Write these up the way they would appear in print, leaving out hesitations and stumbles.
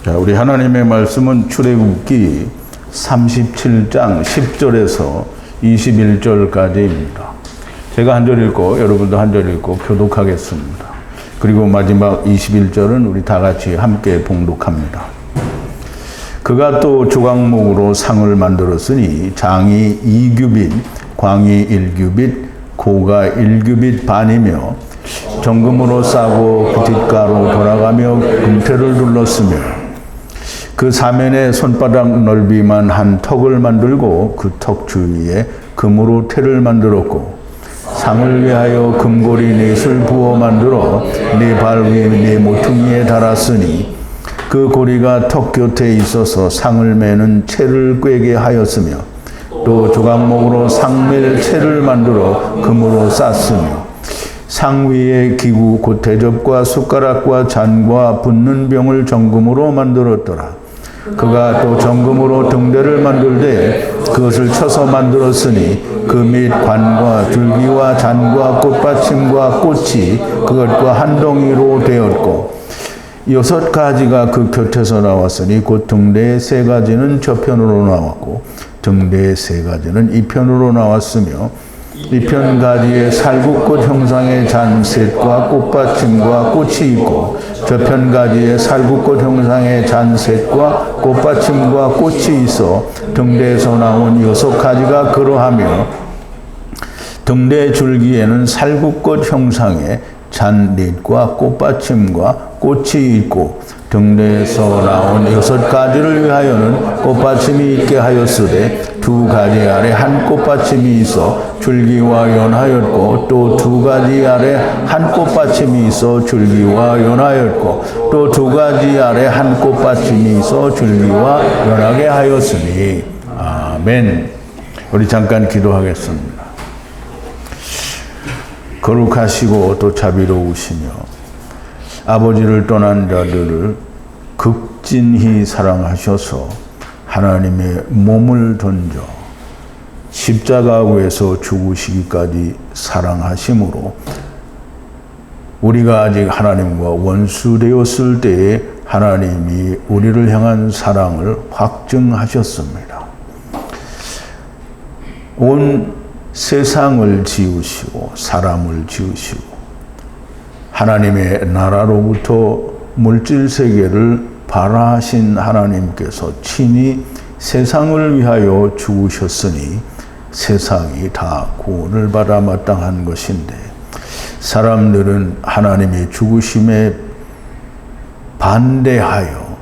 자, 우리 하나님의 말씀은 출애굽기 37장 10절에서 21절까지입니다. 제가 한 절 읽고 여러분도 한 절 읽고 교독하겠습니다. 그리고 마지막 21절은 우리 다 같이 함께 봉독합니다. 그가 또 조각목으로 상을 만들었으니 장이 2규빗, 광이 1규빗, 고가 1규빗 반이며 정금으로 싸고 부싯가로 돌아가며 금태를 둘렀으며 그 사면에 손바닥 넓이만 한 턱을 만들고 그 턱 주위에 금으로 태를 만들었고 상을 위하여 금고리 넷을 부어 만들어 네 발 위에 네 모퉁이에 달았으니 그 고리가 턱 곁에 있어서 상을 매는 채를 꿰게 하였으며 또 조각목으로 상멜 채를 만들어 금으로 쌌으며 상 위에 기구 곧 대접과 숟가락과 잔과 붓는 병을 정금으로 만들었더라. 그가 또 정금으로 등대를 만들되 그것을 쳐서 만들었으니 그 및 관과 줄기와 잔과 꽃받침과 꽃이 그것과 한 덩이로 되었고 6가지가 그 곁에서 나왔으니 곧 등대의 3가지는 저편으로 나왔고 등대의 3가지는 이편으로 나왔으며 이편 가지에 살구꽃 형상의 잔셋과 꽃받침과 꽃이 있고 저편 가지에 살구꽃 형상의 잔셋과 꽃받침과 꽃이 있어 등대에서 나온 6가지가 그러하며 등대 줄기에는 살구꽃 형상의 잔넷과 꽃받침과 꽃이 있고 등대에서 나온 6가지를 위하여는 꽃받침이 있게 하였으되 2가지 아래 한 꽃받침이 있어 줄기와 연하였고 또 2가지 아래 한 꽃받침이 있어 줄기와 연하였고 또 2가지 아래 한 꽃받침이 있어 줄기와 연하게 하였으니 아멘. 우리 잠깐 기도하겠습니다. 거룩하시고 또 자비로우시며 아버지를 떠난 자들을 극진히 사랑하셔서 하나님의 몸을 던져 십자가 위에서 죽으시기까지 사랑하심으로 우리가 아직 하나님과 원수되었을 때에 하나님이 우리를 향한 사랑을 확증하셨습니다. 온 세상을 지으시고 사람을 지으시고 하나님의 나라로부터 물질 세계를 발화하신 하나님께서 친히 세상을 위하여 죽으셨으니 세상이 다 구원을 받아 마땅한 것인데 사람들은 하나님의 죽으심에 반대하여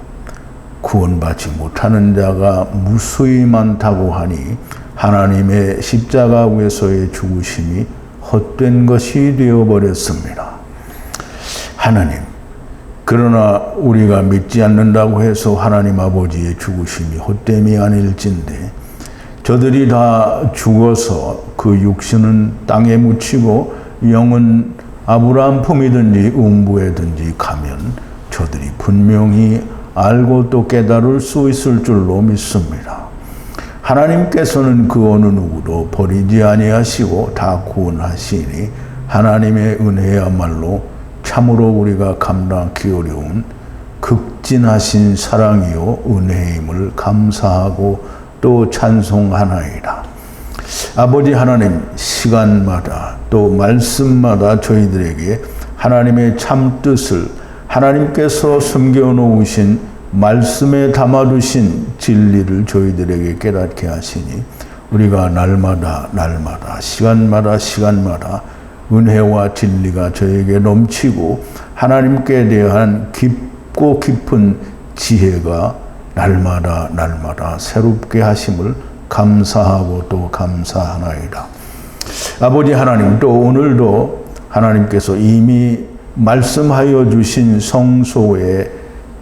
구원받지 못하는 자가 무수히 많다고 하니 하나님의 십자가 위에서의 죽으심이 헛된 것이 되어버렸습니다. 하나님, 그러나 우리가 믿지 않는다고 해서 하나님 아버지의 죽으심이 헛됨이 아닐진데 저들이 다 죽어서 그 육신은 땅에 묻히고 영은 아브라함 품이든지 음부에든지 가면 저들이 분명히 알고 또 깨달을 수 있을 줄로 믿습니다. 하나님께서는 그 어느 누구도 버리지 아니하시고 다 구원하시니 하나님의 은혜야말로 참으로 우리가 감당하기 어려운 극진하신 사랑이요 은혜임을 감사하고 또 찬송하나이다. 아버지 하나님, 시간마다 또 말씀마다 저희들에게 하나님의 참뜻을 하나님께서 숨겨놓으신 말씀에 담아두신 진리를 저희들에게 깨닫게 하시니 우리가 날마다 시간마다 은혜와 진리가 저에게 넘치고 하나님께 대한 깊고 깊은 지혜가 날마다 새롭게 하심을 감사하고 또 감사하나이다. 아버지 하나님, 또 오늘도 하나님께서 이미 말씀하여 주신 성소에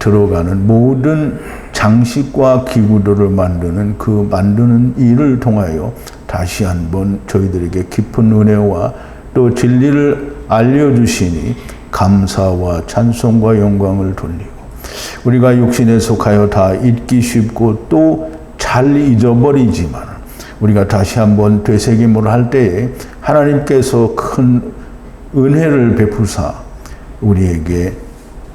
들어가는 모든 장식과 기구들을 만드는 그 만드는 일을 통하여 다시 한번 저희들에게 깊은 은혜와 또 진리를 알려주시니 감사와 찬송과 영광을 돌리고 우리가 육신에 속하여 다 잊기 쉽고 또 잘 잊어버리지만 우리가 다시 한번 되새김을 할 때에 하나님께서 큰 은혜를 베푸사 우리에게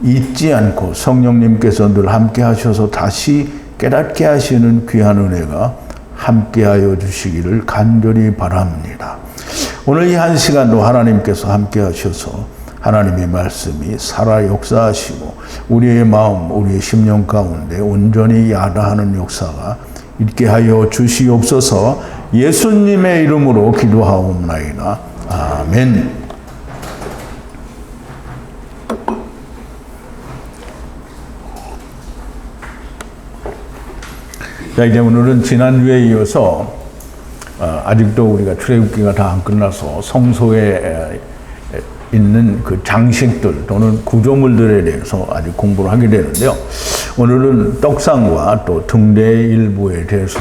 잊지 않고 성령님께서 늘 함께 하셔서 다시 깨닫게 하시는 귀한 은혜가 함께하여 주시기를 간절히 바랍니다. 오늘 이 한 시간도 하나님께서 함께 하셔서 하나님의 말씀이 살아 역사하시고 우리의 마음, 우리의 심령 가운데 온전히 야다하는 역사가 있게 하여 주시옵소서. 예수님의 이름으로 기도하옵나이다. 아멘. 자, 이제 오늘은 지난주에 이어서 아직도 우리가 출애굽기가 다 안 끝나서 성소에 있는 그 장식들 또는 구조물들에 대해서 아직 공부를 하게 되는데요. 오늘은 떡상과 또 등대의 일부에 대해서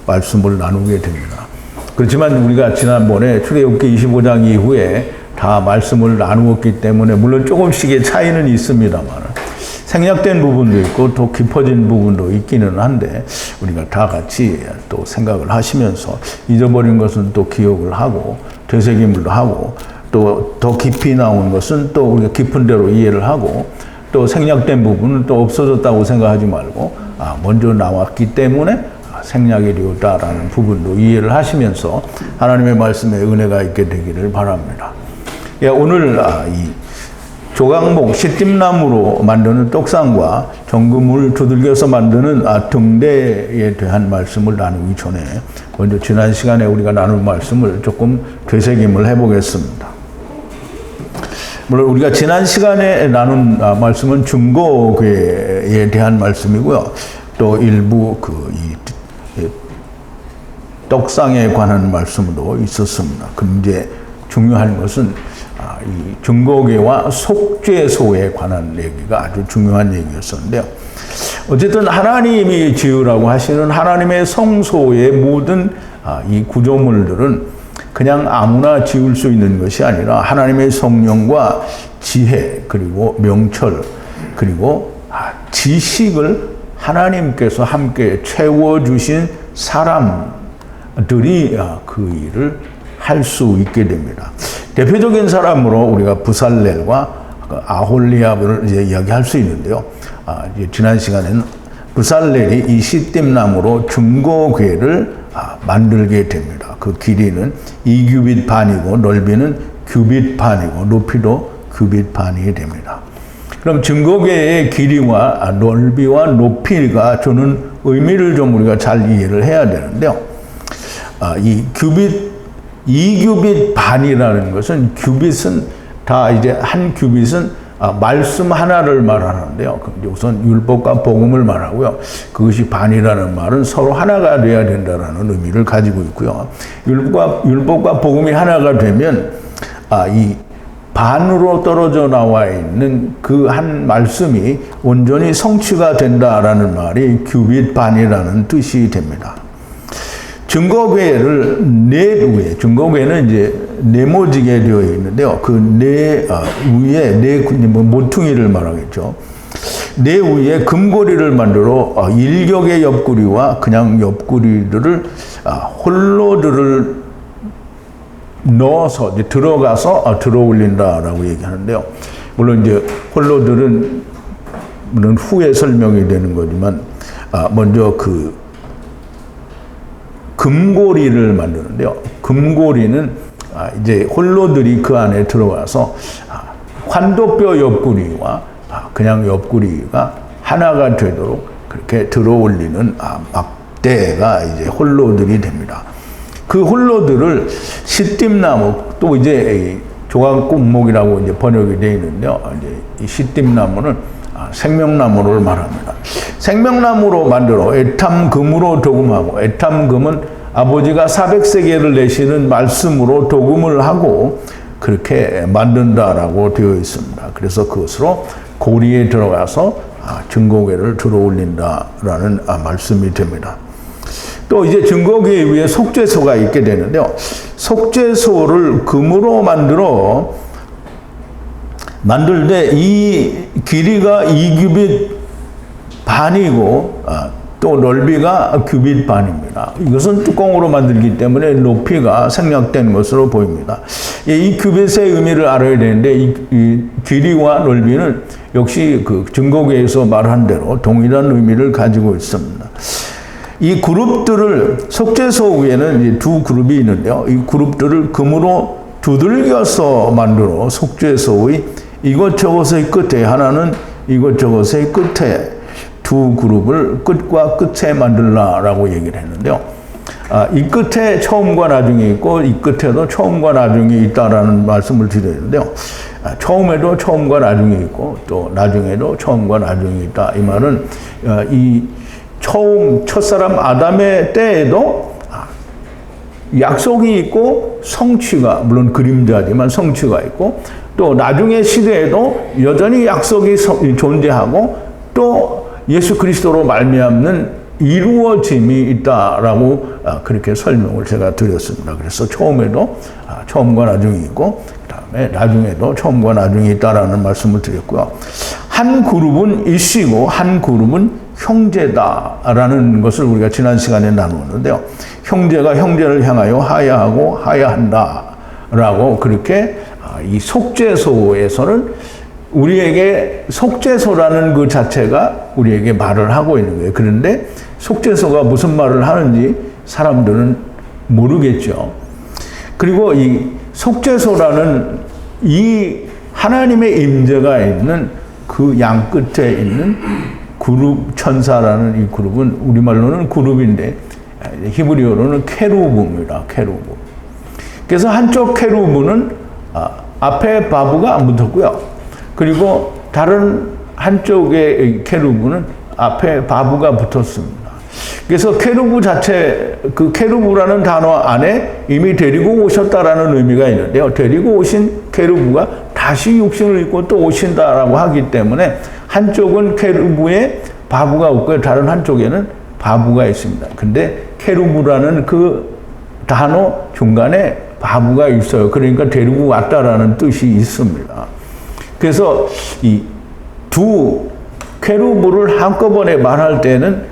말씀을 나누게 됩니다. 그렇지만 우리가 지난번에 출애굽기 25장 이후에 다 말씀을 나누었기 때문에 물론 조금씩의 차이는 있습니다만 생략된 부분도 있고 또 깊어진 부분도 있기는 한데 우리가 다 같이 또 생각을 하시면서 잊어버린 것은 또 기억을 하고 되새김을 하고 또 더 깊이 나온 것은 또 우리가 깊은 대로 이해를 하고 또 생략된 부분은 또 없어졌다고 생각하지 말고 먼저 나왔기 때문에 생략이 되었다라는 부분도 이해를 하시면서 하나님의 말씀에 은혜가 있게 되기를 바랍니다. 예, 오늘 이 조각목 시띠나무로 만드는 떡상과 정금을 두들겨서 만드는 등대에 대한 말씀을 나누기 전에 먼저 지난 시간에 우리가 나눈 말씀을 조금 되새김을 해보겠습니다. 물론 우리가 지난 시간에 나눈 말씀은 증거교회에 대한 말씀이고요. 또 일부 이 떡상에 관한 말씀도 있었습니다. 근데 중요한 것은 이 증거교회와 속죄소에 관한 얘기가 아주 중요한 얘기였었는데요. 어쨌든 하나님이 지으라고 하시는 하나님의 성소의 모든 이 구조물들은 그냥 아무나 지을 수 있는 것이 아니라 하나님의 성령과 지혜 그리고 명철 그리고 지식을 하나님께서 함께 채워주신 사람들이 그 일을 할 수 있게 됩니다. 대표적인 사람으로 우리가 부살렐과 아홀리압을 이제 이야기할 수 있는데요. 이제 지난 시간에는 부살렐이 이 시띠나무로 증거궤를 만들게 됩니다. 그 길이는 2규빗 반이고 넓이는 규빗 반이고 높이도 규빗 반이 됩니다. 그럼 증거궤의 길이와 넓이와 높이가 주는 의미를 좀 우리가 잘 이해를 해야 되는데요. 이 규빗 2규빗 반이라는 것은 규빗은 다 이제 한 규빗은 말씀 하나를 말하는데요. 우선 율법과 복음을 말하고요. 그것이 반이라는 말은 서로 하나가 돼야 된다는 의미를 가지고 있고요. 율법과 복음이 하나가 되면 이 반으로 떨어져 나와 있는 그 한 말씀이 온전히 성취가 된다라는 말이 규빗 반이라는 뜻이 됩니다. 증거궤를 넷 위에, 증거궤는 이제 네모지게 되어 있는데요. 그 네 위에 모퉁이를 말하겠죠. 네 위에 금고리를 만들어 일격의 옆구리와 그냥 옆구리들을 홀로들을 넣어서 이제 들어가서 들어 올린다라고 얘기하는데요. 물론 이제 홀로들은 물론 후에 설명이 되는 거지만 먼저 그 금고리를 만드는데요. 금고리는 이제 홀로들이 그 안에 들어가서 환도뼈 옆구리와 그냥 옆구리가 하나가 되도록 그렇게 들어 올리는 막대가 이제 홀로들이 됩니다. 그 홀로들을 시띠나무 또 이제 조각목이라고 이제 번역이 되어 있는데요. 이제 이 시띠나무는 생명나무를 말합니다. 생명나무로 만들어 애탐금으로 도금하고, 애탐금은 아버지가 400세겔을 내시는 말씀으로 도금을 하고 그렇게 만든다라고 되어 있습니다. 그래서 그것으로 고리에 들어가서 증거궤를 들어 올린다라는 말씀이 됩니다. 또 이제 증거궤 위에 속죄소가 있게 되는데요. 속죄소를 금으로 만들 때 이 길이가 2규빗 반이고 또 넓이가 규빗 반입니다. 이것은 뚜껑으로 만들기 때문에 높이가 생략된 것으로 보입니다. 이 규빗의 의미를 알아야 되는데 이 길이와 넓이는 역시 그 증거계에서 말한 대로 동일한 의미를 가지고 있습니다. 이 그룹들을 속죄소 위에는 두 그룹이 있는데요. 이 그룹들을 금으로 두들겨서 만들어 속죄소의 이것저것의 끝에, 하나는 이것저것의 끝에, 두 그룹을 끝과 끝에 만들라라고 얘기를 했는데요. 이 끝에 처음과 나중이 있고 이 끝에도 처음과 나중이 있다라는 말씀을 드렸는데요. 처음에도 처음과 나중이 있고 또 나중에도 처음과 나중이 있다. 이 말은 이 처음 첫사람 아담의 때에도 약속이 있고 성취가, 물론 그림자지만 성취가 있고, 또 나중의 시대에도 여전히 약속이 존재하고 또 예수 그리스도로 말미암는 이루어짐이 있다라고 그렇게 설명을 제가 드렸습니다. 그래서 처음에도 처음과 나중이 있고 그다음에 나중에도 처음과 나중이 있다라는 말씀을 드렸고요. 한 그룹은 이씨고 한 그룹은 형제다라는 것을 우리가 지난 시간에 나누었는데요. 형제가 형제를 향하여 하야하고 하야한다라고 그렇게 이 속죄소에서는 우리에게 속죄소라는 그 자체가 우리에게 말을 하고 있는 거예요. 그런데 속죄소가 무슨 말을 하는지 사람들은 모르겠죠. 그리고 이 속죄소라는 이 하나님의 임재가 있는 그 양 끝에 있는 그룹 천사라는 이 그룹은 우리말로는 그룹인데 히브리어로는 케루브입니다. 케루브. 그래서 한쪽 케루브는 앞에 바브가 안 붙었고요. 그리고 다른 한쪽의 케루브는 앞에 바브가 붙었습니다. 그래서 케루브 자체, 그 케루브라는 단어 안에 이미 데리고 오셨다라는 의미가 있는데요. 데리고 오신 케루브가 다시 육신을 입고 또 오신다라고 하기 때문에 한쪽은 케루브에 바브가 없고요. 다른 한쪽에는 바브가 있습니다. 근데 케루브라는 그 단어 중간에 바브가 있어요. 그러니까 데리고 왔다라는 뜻이 있습니다. 그래서 이 두 케루브를 한꺼번에 말할 때는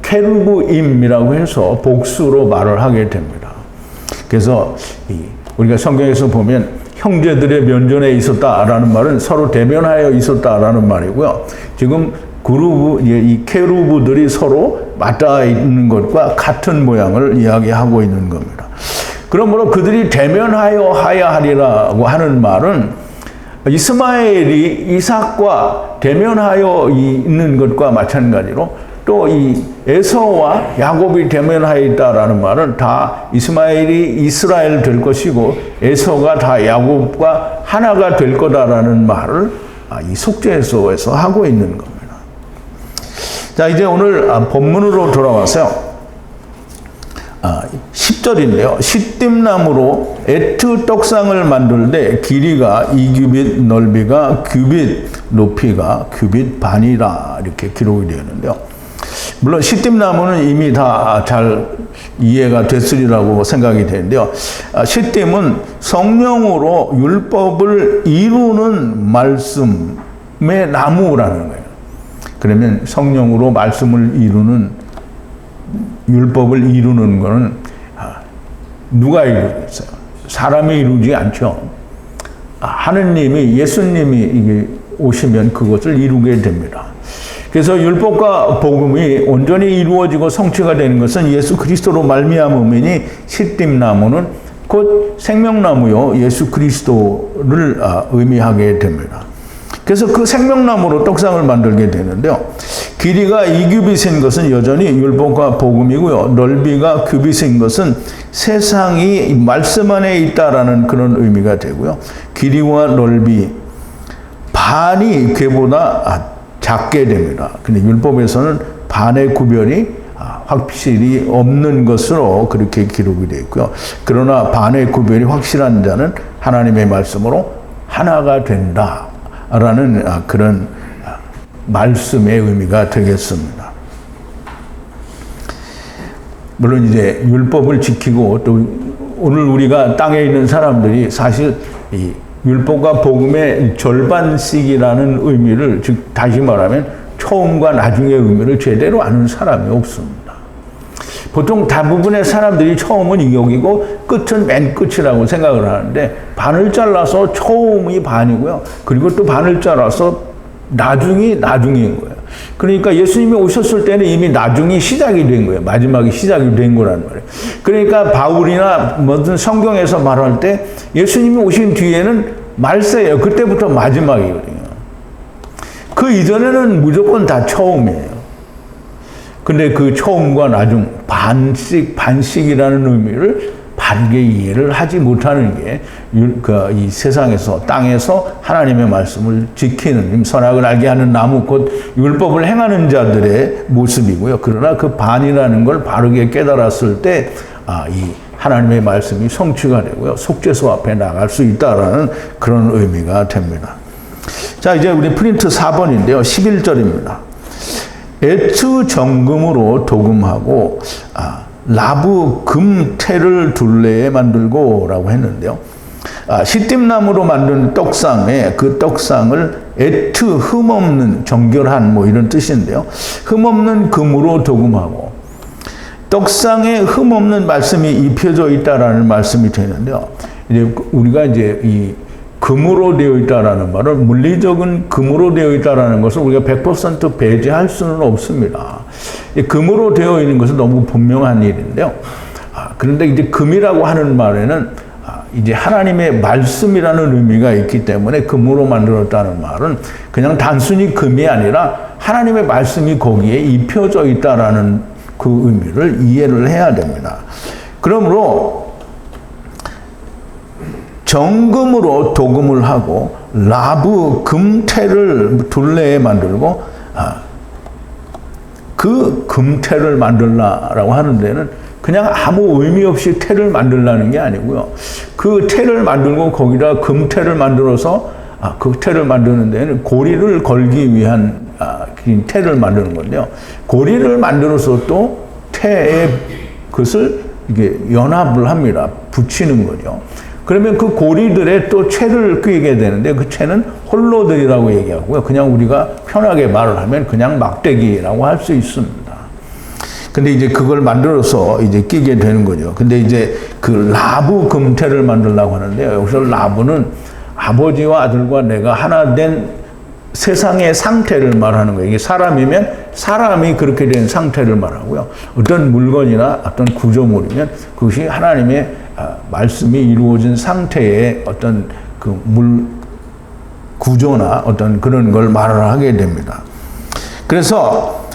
케루브임이라고 해서 복수로 말을 하게 됩니다. 그래서 우리가 성경에서 보면 형제들의 면전에 있었다라는 말은 서로 대면하여 있었다라는 말이고요. 지금 이 케루브들이 서로 맞닿아 있는 것과 같은 모양을 이야기하고 있는 겁니다. 그러므로 그들이 대면하여 하야하리라고 하는 말은 이스마엘이 이삭과 대면하여 있는 것과 마찬가지로 또 이 에서와 야곱이 대면하여 있다라는 말은 다 이스마엘이 이스라엘 될 것이고 에서가 다 야곱과 하나가 될 거다라는 말을 이 속죄소에서 하고 있는 겁니다. 자, 이제 오늘 본문으로 돌아와서요. 10절인데요. 시띠나무로 에트 떡상을 만들 때 길이가 2규빗, 넓이가 규빗, 높이가 규빗 반이라 이렇게 기록이 되어 있는데요. 물론 시띠나무는 이미 다 잘 이해가 됐으리라고 생각이 되는데요. 시띠은 성령으로 율법을 이루는 말씀의 나무라는 거예요. 그러면 성령으로 말씀을 이루는, 율법을 이루는 것은 누가 이루겠어요? 사람이 이루지 않죠. 하느님이, 예수님이 이게 오시면 그것을 이루게 됩니다. 그래서 율법과 복음이 온전히 이루어지고 성취가 되는 것은 예수 그리스도로 말미암음이니 시띠나무는 곧 생명나무요 예수 그리스도를 의미하게 됩니다. 그래서 그 생명나무로 떡상을 만들게 되는데요. 길이가 2규빗인 것은 여전히 율법과 복음이고요. 넓이가 규빗인 것은 세상이 말씀 안에 있다라는 그런 의미가 되고요. 길이와 넓이 반이 궤보다 작게 됩니다. 근데 율법에서는 반의 구별이 확실히 없는 것으로 그렇게 기록이 되어 있고요. 그러나 반의 구별이 확실한 자는 하나님의 말씀으로 하나가 된다라는 그런 말씀의 의미가 되겠습니다. 물론 이제 율법을 지키고 또 오늘 우리가 땅에 있는 사람들이 사실 이 율법과 복음의 절반씩이라는 의미를, 즉 다시 말하면 처음과 나중의 의미를 제대로 아는 사람이 없습니다. 보통 대부분의 사람들이 처음은 여기고 끝은 맨 끝이라고 생각을 하는데, 반을 잘라서 처음이 반이고요. 그리고 또 반을 잘라서 나중이 나중인 거예요. 그러니까 예수님이 오셨을 때는 이미 나중이 시작이 된 거예요. 마지막이 시작이 된 거란 말이에요. 그러니까 바울이나 뭐든 성경에서 말할 때 예수님이 오신 뒤에는 말세예요. 그때부터 마지막이거든요. 그 이전에는 무조건 다 처음이에요. 근데 그 처음과 나중, 반식이라는 의미를 바르게 이해를 하지 못하는 게 이 세상에서, 땅에서 하나님의 말씀을 지키는, 선악을 알게 하는 나무 곧 율법을 행하는 자들의 모습이고요. 그러나 그 반이라는 걸 바르게 깨달았을 때, 이 하나님의 말씀이 성취가 되고요. 속죄소 앞에 나갈 수 있다라는 그런 의미가 됩니다. 자, 이제 우리 프린트 4번인데요. 11절입니다. 에트 정금으로 도금하고 라브 금태를 둘레에 만들고 라고 했는데요. 시띠나무로 만든 떡상에 그 떡상을 에트 흠없는 정결한 뭐 이런 뜻인데요. 흠없는 금으로 도금하고, 떡상에 흠없는 말씀이 입혀져 있다라는 말씀이 되는데요. 이제 우리가 이제 이 금으로 되어 있다라는 말은, 물리적인 금으로 되어 있다라는 것을 우리가 100% 배제할 수는 없습니다. 금으로 되어 있는 것은 너무 분명한 일인데요. 그런데 이제 금이라고 하는 말에는 이제 하나님의 말씀이라는 의미가 있기 때문에 금으로 만들었다는 말은 그냥 단순히 금이 아니라 하나님의 말씀이 거기에 입혀져 있다라는 그 의미를 이해를 해야 됩니다. 그러므로 정금으로 도금을 하고 라브 금태를 둘레에 만들고, 그 금태를 만들라라고 하는 데는 그냥 아무 의미 없이 태를 만들라는 게 아니고요. 그 태를 만들고 거기다 금태를 만들어서 그 태를 만드는 데는 고리를 걸기 위한 태를 만드는 건데요. 고리를 만들어서 또 태에 그것을 이게 연합을 합니다. 붙이는 거죠. 그러면 그 고리들에 또 채를 끼게 되는데, 그 채는 홀로들이라고 얘기하고요. 그냥 우리가 편하게 말을 하면 그냥 막대기라고 할 수 있습니다. 근데 이제 그걸 만들어서 이제 끼게 되는 거죠. 근데 이제 그 라브 금태를 만들려고 하는데요. 여기서 라브는 아버지와 아들과 내가 하나 된 세상의 상태를 말하는 거예요. 이게 사람이면 사람이 그렇게 된 상태를 말하고요. 어떤 물건이나 어떤 구조물이면 그것이 하나님의 말씀이 이루어진 상태의 어떤 그 구조나 어떤 그런 걸 말을 하게 됩니다. 그래서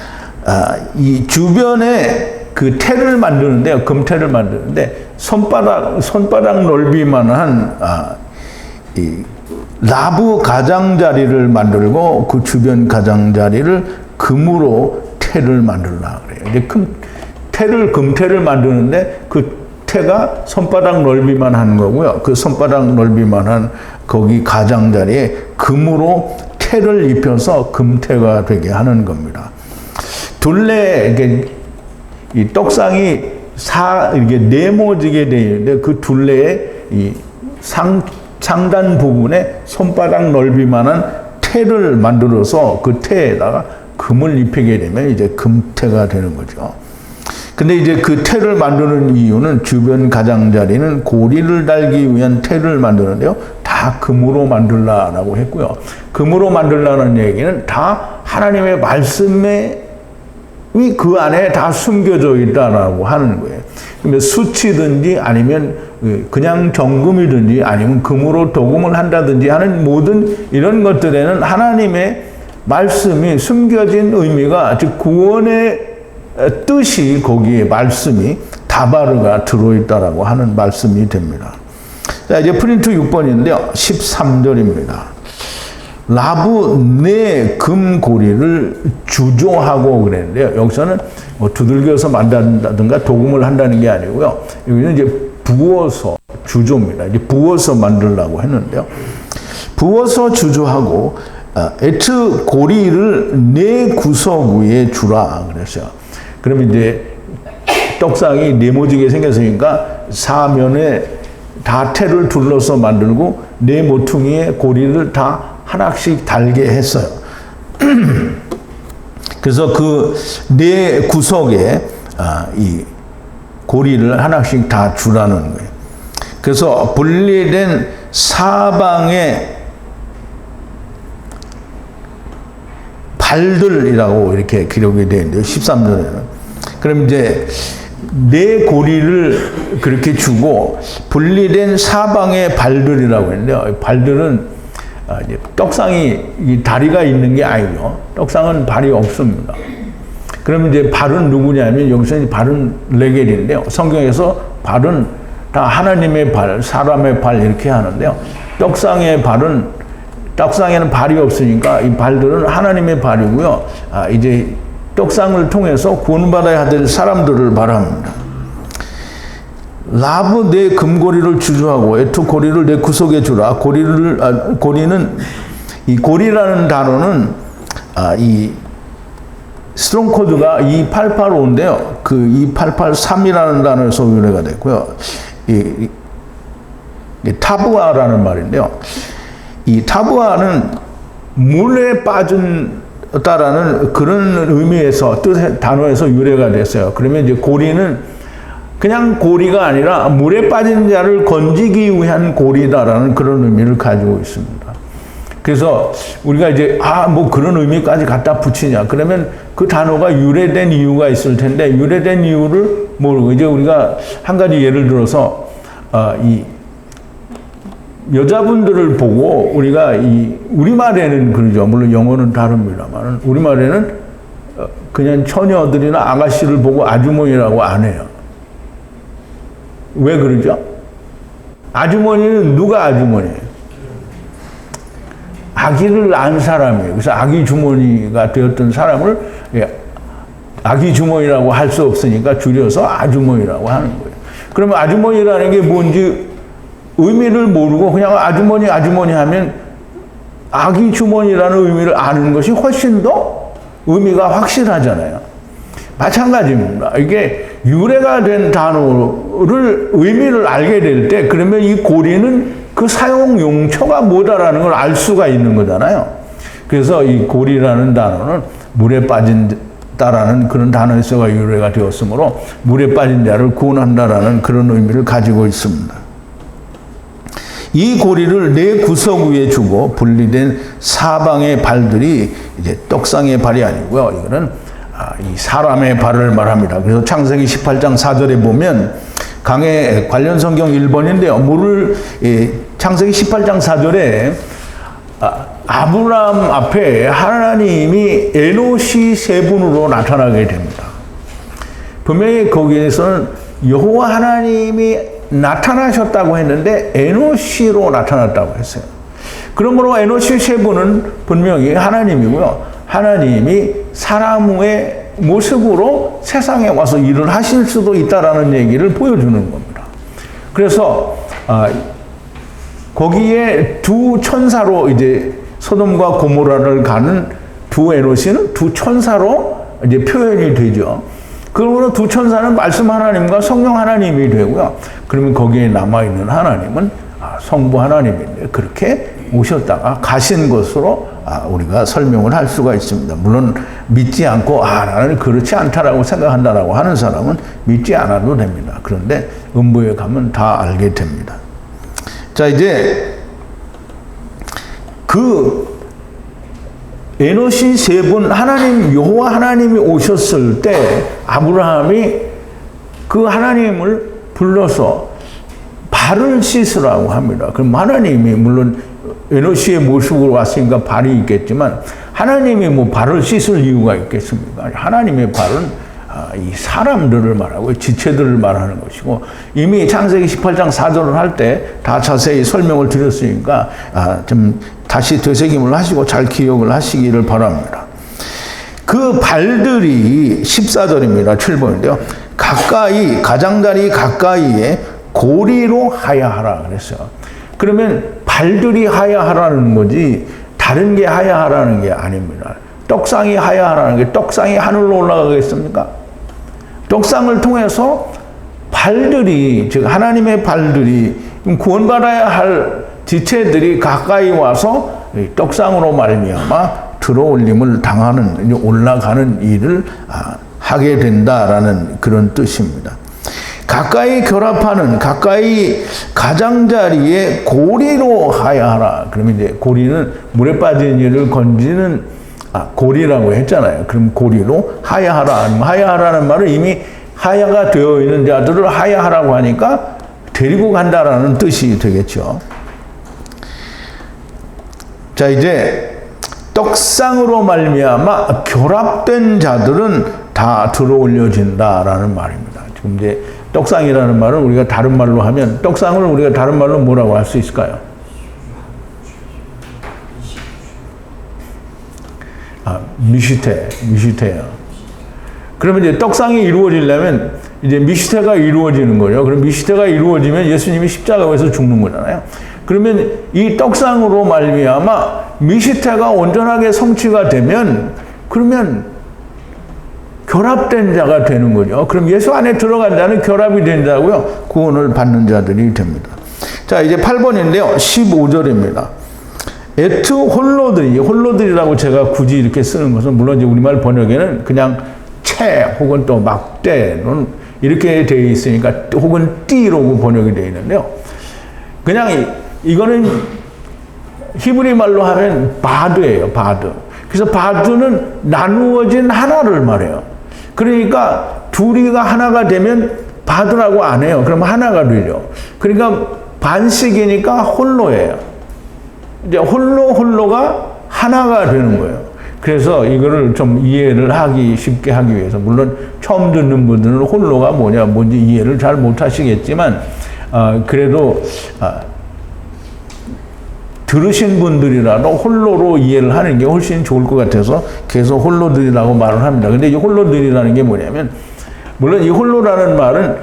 이 주변에 그 태를 만드는데요. 금태를 만드는데 손바닥 넓이만한 이 라브 가장자리를 만들고 그 주변 가장자리를 금으로 태를 만들라 그래요. 이제 금태를 만드는데 그 태가 손바닥 넓이만 한 거고요. 그 손바닥 넓이만 한 거기 가장자리에 금으로 태를 입혀서 금태가 되게 하는 겁니다. 둘레, 이 떡상이 이렇게 네모지게 되어 있는데 그 둘레에 이 상단 부분에 손바닥 넓이만한 태를 만들어서 그 태에다가 금을 입히게 되면 이제 금태가 되는 거죠. 근데 이제 그 태를 만드는 이유는 주변 가장자리는 고리를 달기 위한 태를 만드는데요. 다 금으로 만들라라고 했고요. 금으로 만들라는 얘기는 다 하나님의 말씀에 그 안에 다 숨겨져 있다라고 하는 거예요. 그러면 수치든지 아니면 그냥 정금이든지 아니면 금으로 도금을 한다든지 하는 모든 이런 것들에는 하나님의 말씀이 숨겨진 의미가, 즉 구원의 뜻이 거기에 말씀이 다바르가 들어있다라고 하는 말씀이 됩니다. 자, 이제 프린트 6번인데요. 13절입니다. 라브 네 금고리를 주조하고 그랬는데요. 여기서는 뭐 두들겨서 만든다든가 도금을 한다는 게 아니고요. 여기는 이제 부어서 주조입니다. 이제 부어서 만들려고 했는데요. 부어서 주조하고 에트 고리를 네 구석 위에 주라 그랬어요. 그럼 이제 떡상이 네모지게 생겼으니까 사면에 다 태를 둘러서 만들고 네 모퉁이에 고리를 다 하나씩 달게 했어요. 그래서 그 네 구석에 이 고리를 하나씩 다 주라는 거예요. 그래서 분리된 사방의 발들이라고 이렇게 기록이 되어 있는데요. 13절에는. 그럼 이제 네 고리를 그렇게 주고 분리된 사방의 발들이라고 했는데요. 발들은 이제 떡상이 다리가 있는 게 아니죠. 떡상은 발이 없습니다. 그럼 이제 발은 누구냐면 여기서 이제 발은 레겔인데요. 성경에서 발은 다 하나님의 발, 사람의 발 이렇게 하는데요. 떡상의 발은 떡상에는 발이 없으니까 이 발들은 하나님의 발이고요. 이제 떡상을 통해서 구원받아야 될 사람들을 말합니다. 라브 내 금고리를 주저하고 애투 고리를 내 구석에 주라. 고리는 이 고리라는 단어는 이 스트롱 코드가 2885인데요. 그 2883이라는 단어에서 유래가 됐고요. 이 타부아라는 말인데요. 이 타부아는 물에 빠진다라는 그런 의미에서 단어에서 유래가 됐어요. 그러면 이제 고리는 그냥 고리가 아니라 물에 빠진 자를 건지기 위한 고리다라는 그런 의미를 가지고 있습니다. 그래서 우리가 이제 뭐 그런 의미까지 갖다 붙이냐 그러면 그 단어가 유래된 이유가 있을 텐데 유래된 이유를 모르고 이제 우리가 한 가지 예를 들어서 이 여자분들을 보고 우리가 이 우리말에는 그러죠. 물론 영어는 다릅니다만 우리말에는 그냥 처녀들이나 아가씨를 보고 아주머니라고 안 해요. 왜 그러죠? 아주머니는 누가 아주머니예요? 아기를 낳은 사람이에요. 그래서 아기 주머니가 되었던 사람을 아기 주머니라고 할 수 없으니까 줄여서 아주머니라고 하는 거예요. 그러면 아주머니라는 게 뭔지 의미를 모르고 그냥 아주머니 하면 아기 주머니라는 의미를 아는 것이 훨씬 더 의미가 확실하잖아요. 마찬가지입니다. 이게 유래가 된 단어를 의미를 알게 될 때 그러면 이 고리는 그 사용 용처가 뭐다라는 걸 알 수가 있는 거잖아요. 그래서 이 고리라는 단어는 물에 빠진다라는 그런 단어에서 유래가 되었으므로 물에 빠진 자를 구원한다라는 그런 의미를 가지고 있습니다. 이 고리를 네 구석 위에 주고 분리된 사방의 발들이 이제 떡상의 발이 아니고요. 이거는 이 사람의 발을 말합니다. 그래서 창세기 18장 4절에 보면 강해 관련 성경 1번인데요. 창세기 18장 4절에 아브라함 앞에 하나님이 에노시 세 분으로 나타나게 됩니다. 분명히 거기에서는 여호와 하나님이 나타나셨다고 했는데 에노시로 나타났다고 했어요. 그러므로 에노시 세 분은 분명히 하나님이고요. 하나님이 사람의 모습으로 세상에 와서 일을 하실 수도 있다라는 얘기를 보여주는 겁니다. 그래서 거기에 두 천사로 이제 소돔과 고모라를 가는 두 에노시는 두 천사로 이제 표현이 되죠. 그러므로 두 천사는 말씀 하나님과 성령 하나님이 되고요. 그러면 거기에 남아있는 하나님은 성부 하나님인데 그렇게 오셨다가 가신 것으로 우리가 설명을 할 수가 있습니다. 물론 믿지 않고 나는 그렇지 않다라고 생각한다라고 하는 사람은 믿지 않아도 됩니다. 그런데 음부에 가면 다 알게 됩니다. 자, 이제 그 에노시 세 분 하나님 여호와 하나님이 오셨을 때 아브라함이 그 하나님을 불러서 발을 씻으라고 합니다. 그럼 하나님이 물론 에노시의 모습으로 왔으니까 발이 있겠지만 하나님이 뭐 발을 씻을 이유가 있겠습니까? 하나님의 발은 이 사람들을 말하고 지체들을 말하는 것이고 이미 창세기 18장 4절을 할 때 다 자세히 설명을 드렸으니까 좀 다시 되새김을 하시고 잘 기억을 하시기를 바랍니다. 그 발들이 14절입니다. 7번인데요. 가까이 가장자리 가까이에 고리로 하야하라 그랬어요. 그러면 발들이 하야하라는 거지 다른 게 하야하라는 게 아닙니다. 떡상이 하야하라는 게 떡상이 하늘로 올라가겠습니까? 떡상을 통해서 발들이 즉 하나님의 발들이 구원받아야 할 지체들이 가까이 와서 떡상으로 말미암아 들어올림을 당하는, 올라가는 일을 하게 된다라는 그런 뜻입니다. 가까이 결합하는, 가까이 가장자리에 고리로 하야하라. 그러면 이제 고리는 물에 빠진 이를 건지는 고리라고 했잖아요. 그럼 고리로 하야하라. 하야하라는 말은 이미 하야가 되어 있는 자들을 하야하라고 하니까 데리고 간다라는 뜻이 되겠죠. 자, 이제 떡상으로 말미암아 결합된 자들은 다 들어올려진다라는 말입니다. 지금 이제 떡상이라는 말은 우리가 다른 말로 하면, 떡상을 우리가 다른 말로 뭐라고 할 수 있을까요? 미시테예요. 그러면 이제 떡상이 이루어지려면 이제 미시테가 이루어지는 거죠. 그럼 미시테가 이루어지면 예수님이 십자가에서 죽는 거잖아요. 그러면 이 떡상으로 말미암아 미시테가 온전하게 성취가 되면, 그러면 결합된 자가 되는 거죠. 그럼 예수 안에 들어간 자는 결합이 된 자고요. 구원을 받는 자들이 됩니다. 자, 이제 8번인데요. 15절입니다. 에트 홀로들이라고 제가 굳이 이렇게 쓰는 것은, 물론 이제 우리말 번역에는 그냥 채 혹은 또 막대는 이렇게 되어 있으니까, 혹은 띠로 번역이 되어 있는데요. 그냥 이거는 히브리 말로 하면 바드예요, 바드. 그래서 바드는 나누어진 하나를 말해요. 그러니까 둘이가 하나가 되면 바드라고 안 해요. 그럼 하나가 되죠. 그러니까 반씩이니까 홀로예요. 이제 홀로가 하나가 되는 거예요. 그래서 이거를 좀 이해를 쉽게 하기 위해서, 물론 처음 듣는 분들은 홀로가 뭔지 이해를 잘 못 하시겠지만, 그래도 들으신 분들이라도 홀로로 이해를 하는 게 훨씬 좋을 것 같아서 계속 홀로들이라고 말을 합니다. 근데 이 홀로들이라는 게 뭐냐면, 물론 이 홀로라는 말은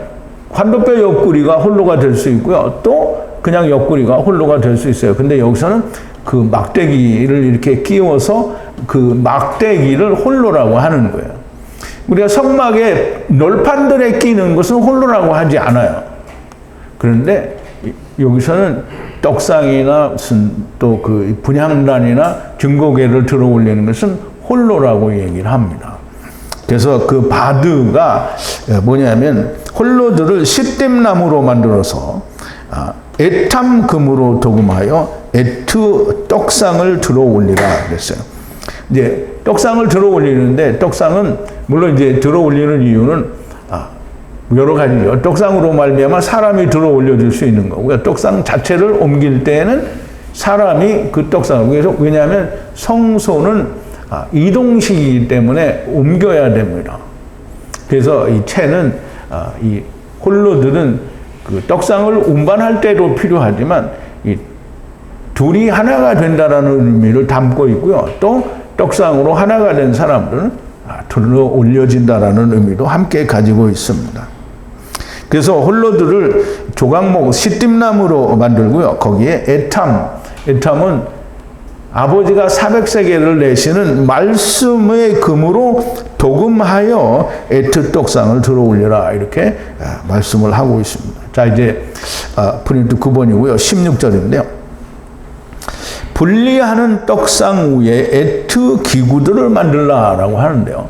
환도뼈 옆구리가 홀로가 될 수 있고요. 또 그냥 옆구리가 홀로가 될 수 있어요. 근데 여기서는 그 막대기를 이렇게 끼워서 그 막대기를 홀로라고 하는 거예요. 우리가 성막에 널판들에 끼는 것은 홀로라고 하지 않아요. 그런데 여기서는 떡상이나 또 그 분향단이나 증거궤를 들어 올리는 것은 홀로라고 얘기를 합니다. 그래서 그 바드가 뭐냐면, 홀로들을 시띠나무로 만들어서 에탐금으로 도금하여 에트 떡상을 들어 올리라 그랬어요. 이제 떡상을 들어 올리는데, 떡상은 물론 이제 들어 올리는 이유는 여러 가지죠. 떡상으로 말미암아 사람이 들어 올려줄 수 있는 거고요. 떡상 자체를 옮길 때에는 사람이 그 떡상을, 그래서 왜냐하면 성소는 이동식이기 때문에 옮겨야 됩니다. 그래서 이 채는 이 홀로들은 그 떡상을 운반할 때도 필요하지만, 이 둘이 하나가 된다라는 의미를 담고 있고요. 또 떡상으로 하나가 된 사람들은 들어 올려진다라는 의미도 함께 가지고 있습니다. 그래서 홀로들을 조각목 시띠나무로 만들고요. 거기에 에탐은 아버지가 400세겔을 내시는 말씀의 금으로 도금하여 에트 떡상을 들어 올려라, 이렇게 말씀을 하고 있습니다. 자, 이제 프린트 9번이고요. 16절인데요. 분리하는 떡상 위에 에트 기구들을 만들라라고 하는데요.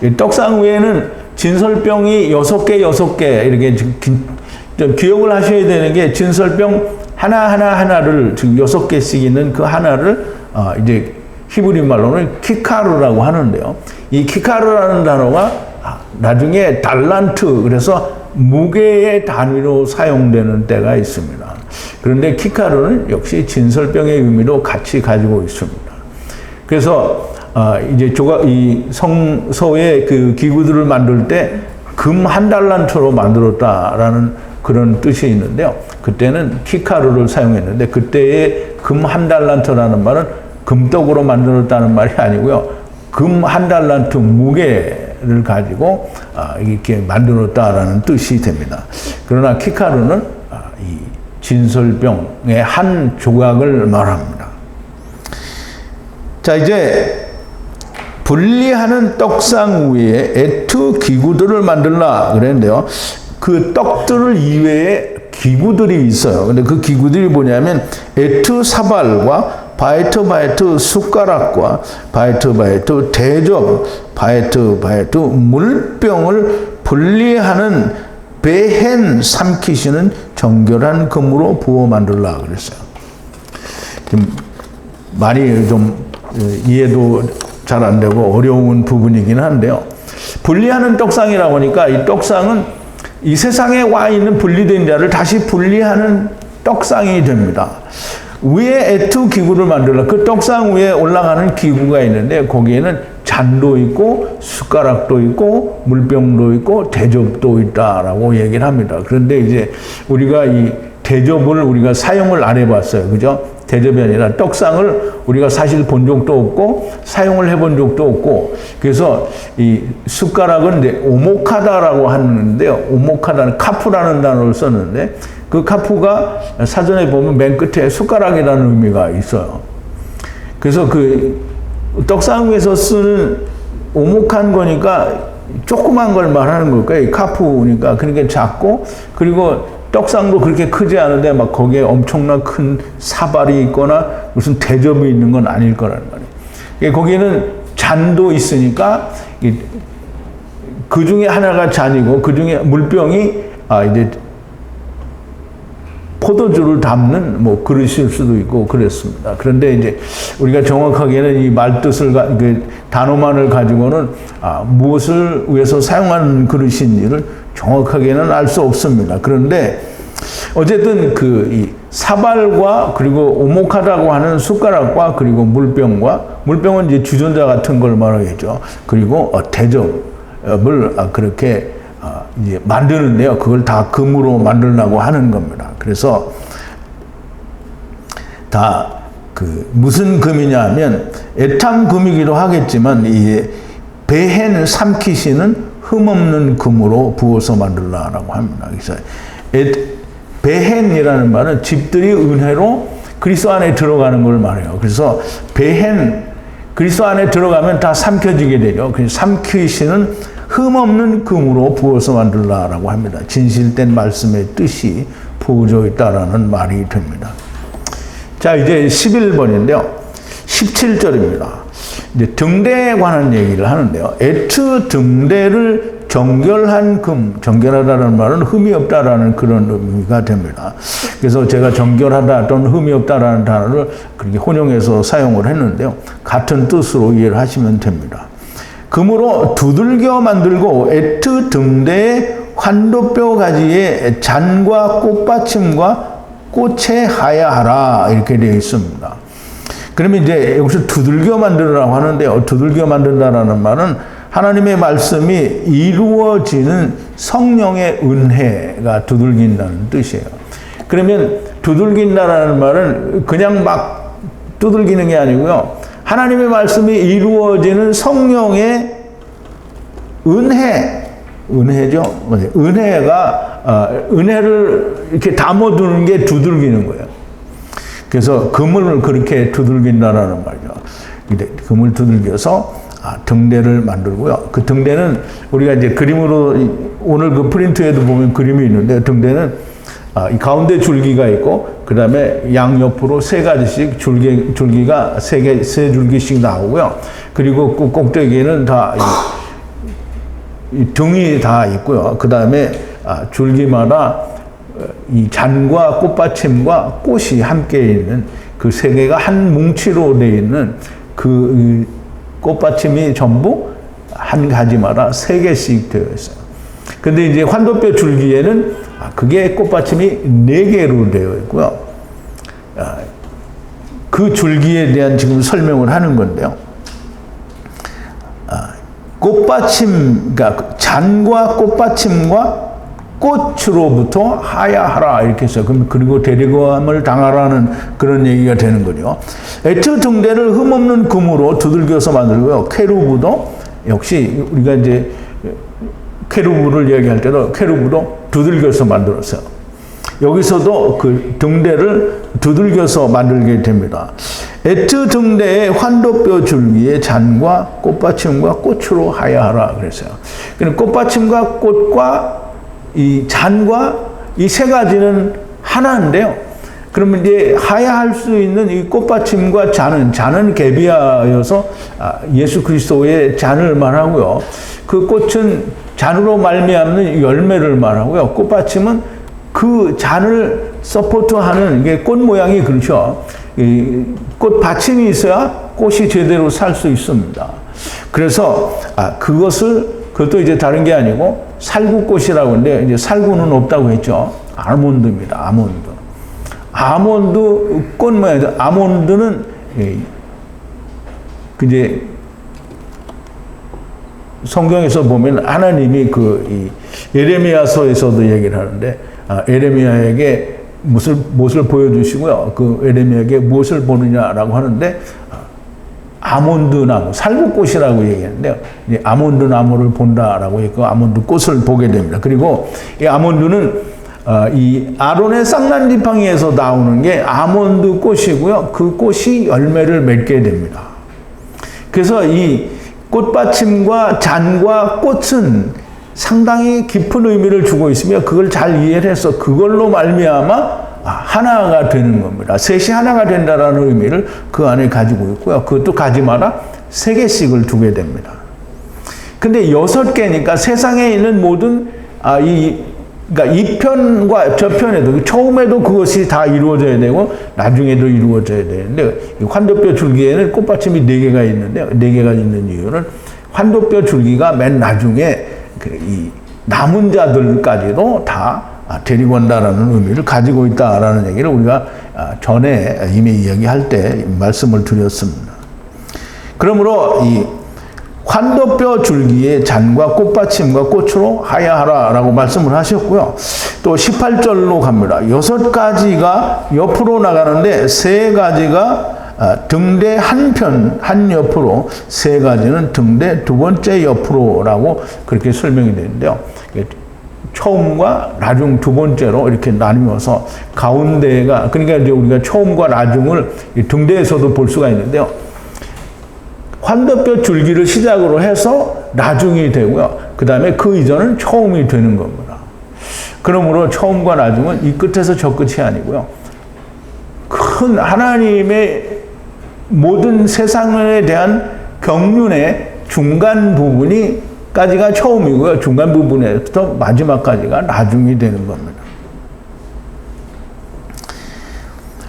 이 떡상 위에는 진설병이 6개 이렇게 좀 기억을 하셔야 되는 게, 진설병 하나를 지금 6개씩 있는 그 하나를 이제 히브리 말로는 키카르라고 하는데요. 이 키카르라는 단어가 나중에 달란트, 그래서 무게의 단위로 사용되는 때가 있습니다. 그런데 키카르는 역시 진설병의 의미도 같이 가지고 있습니다. 그래서 이제 이 성소의 그 기구들을 만들 때 금 1달란트로 만들었다라는 그런 뜻이 있는데요. 그때는 키카르를 사용했는데, 그때의 금 1달란트라는 말은 금떡으로 만들었다는 말이 아니고요. 금 1달란트 무게를 가지고 이렇게 만들었다라는 뜻이 됩니다. 그러나 키카르는 이 진설병의 한 조각을 말합니다. 자, 이제 분리하는 떡상 위에 에트 기구들을 만들라 그랬는데요. 그 떡들 이외에 기구들이 있어요. 근데 그 기구들이 뭐냐면 에트 사발과 바이트 숟가락과 바이트 대접, 바이트 물병을 분리하는 배헨 삼키시는 정결한 금으로 부어 만들라 그랬어요. 좀 말이 좀 이해도 잘 안 되고 어려운 부분이긴 한데요. 분리하는 떡상이라고 하니까 이 떡상은 이 세상에 와 있는 분리된 자를 다시 분리하는 떡상이 됩니다. 위에 에투 기구를 만들라. 그 떡상 위에 올라가는 기구가 있는데 거기에는 잔도 있고 숟가락도 있고 물병도 있고 대접도 있다라고 얘기를 합니다. 그런데 이제 우리가 이 대접을 우리가 사용을 안 해봤어요. 그죠? 대접이 아니라 떡상을 우리가 사실 본 적도 없고 사용을 해본 적도 없고, 그래서 이 숟가락은 이제 오목하다라고 하는데요. 오목하다는 카푸라는 단어를 썼는데 그 카푸가 사전에 보면 맨 끝에 숟가락이라는 의미가 있어요. 그래서 그 떡상 위에서 쓰는 오목한 거니까 조그만 걸 말하는 걸까요? 이 카푸니까. 그러니까 작고, 그리고 떡상도 그렇게 크지 않은데 막 거기에 엄청난 큰 사발이 있거나 무슨 대접이 있는 건 아닐 거라는 말이에요. 거기에는 잔도 있으니까 그 중에 하나가 잔이고 그 중에 물병이 이제 포도주를 담는 뭐 그릇일 수도 있고 그랬습니다. 그런데 이제 우리가 정확하게는 이 말뜻을 그 단어만을 가지고는 무엇을 위해서 사용하는 그릇인지를 정확하게는 알 수 없습니다. 그런데 어쨌든 이 사발과 그리고 오목하다고 하는 숟가락과 그리고 물병은 이제 주전자 같은 걸 말하겠죠. 그리고 대접을 그렇게 이제 만드는데요. 그걸 다 금으로 만들려고 하는 겁니다. 그래서 다 무슨 금이냐 하면 에탐 금이기도 하겠지만 이 배헨 삼키시는 흠없는 금으로 부어서 만들라라고 합니다. 그래서 배헨이라는 말은 집들이 은혜로 그리스도 안에 들어가는 걸 말해요. 그래서 배헨, 그리스도 안에 들어가면 다 삼켜지게 되죠. 그래서 삼키시는 흠없는 금으로 부어서 만들라라고 합니다. 진실된 말씀의 뜻이 부어져 있다라는 말이 됩니다. 자, 이제 11번인데요. 17절입니다. 이제 등대에 관한 얘기를 하는데요. 에트 등대를 정결한 금, 정결하다는 말은 흠이 없다라는 그런 의미가 됩니다. 그래서 제가 정결하다 또는 흠이 없다라는 단어를 그렇게 혼용해서 사용을 했는데요. 같은 뜻으로 이해를 하시면 됩니다. 금으로 두들겨 만들고 에트 등대의 환도뼈 가지에 잔과 꽃받침과 꽃에 하야하라 이렇게 되어 있습니다. 그러면 이제 여기서 두들겨 만들으라고 하는데요. 두들겨 만든다라는 말은 하나님의 말씀이 이루어지는 성령의 은혜가 두들긴다는 뜻이에요. 그러면 두들긴다라는 말은 그냥 막 두들기는 게 아니고요. 하나님의 말씀이 이루어지는 성령의 은혜죠. 은혜를 이렇게 담아두는 게 두들기는 거예요. 그래서 금을 그렇게 두들긴다라는 말이죠. 금을 두들겨서 등대를 만들고요. 그 등대는 우리가 이제 그림으로 오늘 그 프린트에도 보면 그림이 있는데 등대는 이 가운데 줄기가 있고 그 다음에 양옆으로 세 가지씩 줄기가 세 줄기씩 나오고요. 그리고 그 꼭대기에는 다 이 등이 다 있고요. 그 다음에 줄기마다 이 잔과 꽃받침과 꽃이 함께 있는 그 세 개가 한 뭉치로 되어 있는 그 꽃받침이 전부 한 가지마다 세 개씩 되어 있어요. 근데 이제 환도뼈 줄기에는 그게 꽃받침이 네 개로 되어 있고요. 그 줄기에 대한 지금 설명을 하는 건데요. 꽃받침, 그러니까 잔과 꽃받침과 꽃으로부터 하야하라 이렇게 해서 그리고 데리고함을 당하라는 그런 얘기가 되는 거죠. 에트 등대를 흠없는 금으로 두들겨서 만들고요. 케루브도 역시 우리가 이제 케루브를 얘기할 때도 케루브도 두들겨서 만들었어요. 여기서도 그 등대를 두들겨서 만들게 됩니다. 에트 등대의 환도뼈 줄기에 잔과 꽃받침과 꽃으로 하야하라 그랬어요. 꽃받침과 꽃과 이 잔과 이 세 가지는 하나인데요. 그러면 이제 하야할 수 있는 이 꽃받침과 잔은 개비하여서 예수 그리스도의 잔을 말하고요. 그 꽃은 잔으로 말미암는 열매를 말하고요. 꽃받침은 그 잔을 서포트하는 이게 꽃 모양이 그렇죠. 이 꽃받침이 있어야 꽃이 제대로 살 수 있습니다. 그래서 그것도 이제 다른 게 아니고 살구꽃이라고 하는데 이제 살구는 없다고 했죠. 아몬드입니다. 아몬드 꽃 모양이죠. 아몬드는 이제 성경에서 보면 하나님이 예레미야서에서도 얘기를 하는데 예레미야에게 무엇을 보여주시고요. 그 예레미야에게 무엇을 보느냐라고 하는데 아몬드 나무, 살구꽃이라고 얘기하는데요. 아몬드 나무를 본다라고 했고 아몬드 꽃을 보게 됩니다. 그리고 이 아몬드는 이 아론의 쌍난 지팡이에서 나오는 게 아몬드 꽃이고요. 그 꽃이 열매를 맺게 됩니다. 그래서 이 꽃받침과 잔과 꽃은 상당히 깊은 의미를 주고 있으며 그걸 잘 이해를 해서 그걸로 말미암아 하나가 되는 겁니다. 셋이 하나가 된다라는 의미를 그 안에 가지고 있고요. 그것도 가지 마라 3개씩을 두게 됩니다. 근데 6개니까 세상에 있는 모든 그러니까 이 편과 저 편에도 처음에도 그것이 다 이루어져야 되고 나중에도 이루어져야 되는데 환도뼈 줄기에는 꽃받침이 4개가 있는데 4개가 있는 이유는 환도뼈 줄기가 맨 나중에 이 남은 자들까지도 다 데리고 온다라는 의미를 가지고 있다라는 얘기를 우리가 전에 이미 이야기할 때 말씀을 드렸습니다. 그러므로 이 환도뼈 줄기의 잔과 꽃받침과 꽃으로 하야하라라고 말씀을 하셨고요. 또 18절로 갑니다. 6가지가 옆으로 나가는데 3가지가 등대 한 옆으로 3가지는 등대 2번째 옆으로라고 그렇게 설명이 되는데요. 처음과 나중 2번째로 이렇게 나누어서 가운데가 그러니까 이제 우리가 처음과 나중을 등대에서도 볼 수가 있는데요. 환도뼈 줄기를 시작으로 해서 나중이 되고요. 그 다음에 그 이전은 처음이 되는 겁니다. 그러므로 처음과 나중은 이 끝에서 저 끝이 아니고요. 큰 하나님의 모든 세상에 대한 경륜의 중간 부분까지가 처음이고요. 중간 부분에서 마지막까지가 나중이 되는 겁니다.